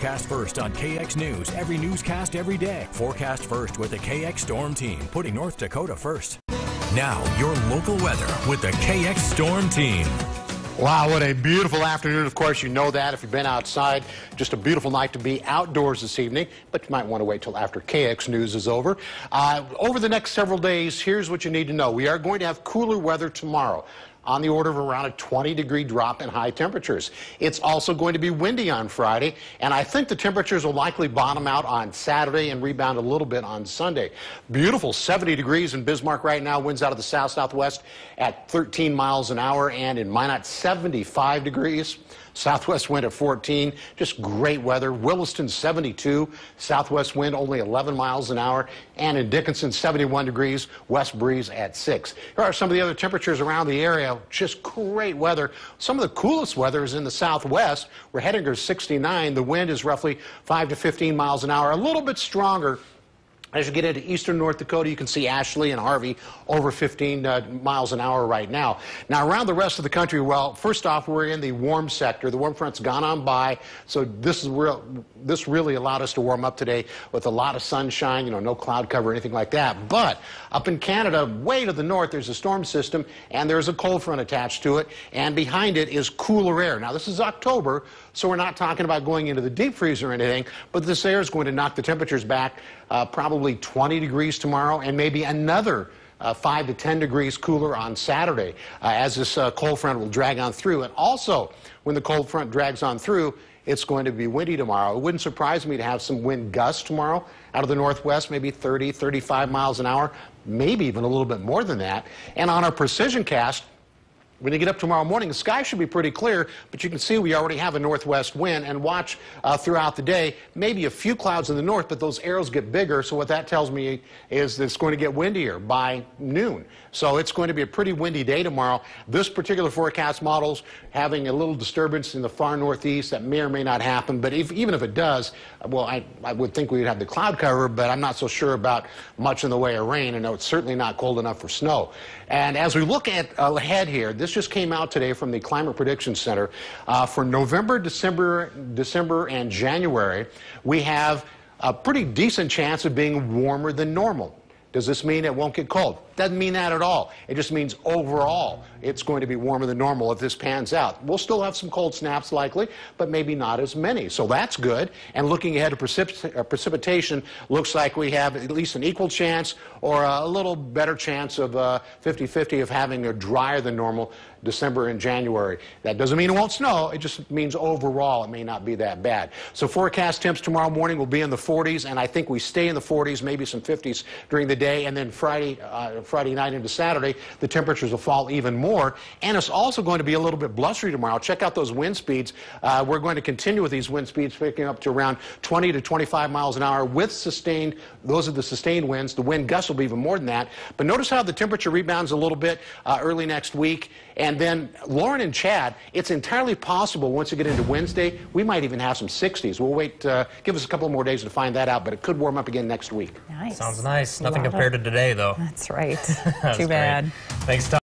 Forecast First on KX News. Every newscast every day. Forecast First with the KX Storm Team, putting North Dakota first. Now, your local weather with the KX Storm Team. Wow, what a beautiful afternoon. Of course, you know that if you've been outside. Just a beautiful night to be outdoors this evening, but you might want to wait till after KX News is over. Over the next several days, here's what you need to know. We are going to have cooler weather tomorrow, on the order of around a 20-degree drop in high temperatures. It's also going to be windy on Friday, and I think the temperatures will likely bottom out on Saturday and rebound a little bit on Sunday. Beautiful 70 degrees in Bismarck right now, winds out of the south-southwest at 13 miles an hour, and in Minot, 75 degrees. Southwest wind at 14, just great weather. Williston 72, southwest wind only 11 miles an hour, and in Dickinson 71 degrees, west breeze at 6. Here are some of the other temperatures around the area, just great weather. Some of the coolest weather is in the southwest, where Hettinger's 69. The wind is roughly 5 to 15 miles an hour, a little bit stronger. As you get into eastern North Dakota, you can see Ashley and Harvey over 15 miles an hour right now. Now, around the rest of the country, well, first off, we're in the warm sector. The warm front's gone on by, so this really allowed us to warm up today with a lot of sunshine, no cloud cover or anything like that. But up in Canada, way to the north, there's a storm system, and there's a cold front attached to it, and behind it is cooler air. Now, this is October, so we're not talking about going into the deep freeze or anything, but this air is going to knock the temperatures back probably 20 degrees tomorrow, and maybe another 5 to 10 degrees cooler on Saturday as this cold front will drag on through. And also, when the cold front drags on through, it's going to be windy tomorrow. It wouldn't surprise me to have some wind gusts tomorrow out of the northwest, maybe 30, 35 miles an hour, maybe even a little bit more than that. And on our precision cast, when you get up tomorrow morning, the sky should be pretty clear, but you can see we already have a northwest wind, and watch throughout the day, maybe a few clouds in the north, but those arrows get bigger, so what that tells me is that it's going to get windier by noon. So it's going to be a pretty windy day tomorrow. This particular forecast model's having a little disturbance in the far northeast that may or may not happen, but even if it does, well, I would think we would have the cloud cover, but I'm not so sure about much in the way of rain. I know it's certainly not cold enough for snow. And as we look ahead here, this just came out today from the Climate Prediction Center. For November, December, and January, we have a pretty decent chance of being warmer than normal. Does this mean it won't get cold? Doesn't mean that at all. It just means overall it's going to be warmer than normal if this pans out. We'll still have some cold snaps likely, but maybe not as many. So that's good. And looking ahead to precipitation, looks like we have at least an equal chance or a little better chance of 50-50 of having a drier than normal December and January. That doesn't mean it won't snow. It just means overall it may not be that bad. So forecast temps tomorrow morning will be in the 40s, and I think we stay in the 40s, maybe some 50s during the day, and then Friday night into Saturday, the temperatures will fall even more. And it's also going to be a little bit blustery tomorrow. Check out those wind speeds. We're going to continue with these wind speeds picking up to around 20 to 25 miles an hour with sustained, those are the sustained winds. The wind gusts will be even more than that. But notice how the temperature rebounds a little bit early next week. And then Lauren and Chad, it's entirely possible once you get into Wednesday, we might even have some 60s. We'll wait, give us a couple more days to find that out, but it could warm up again next week. Nice. Sounds nice. Nothing compared to today, though. That's right. Too bad. Thanks, Tom.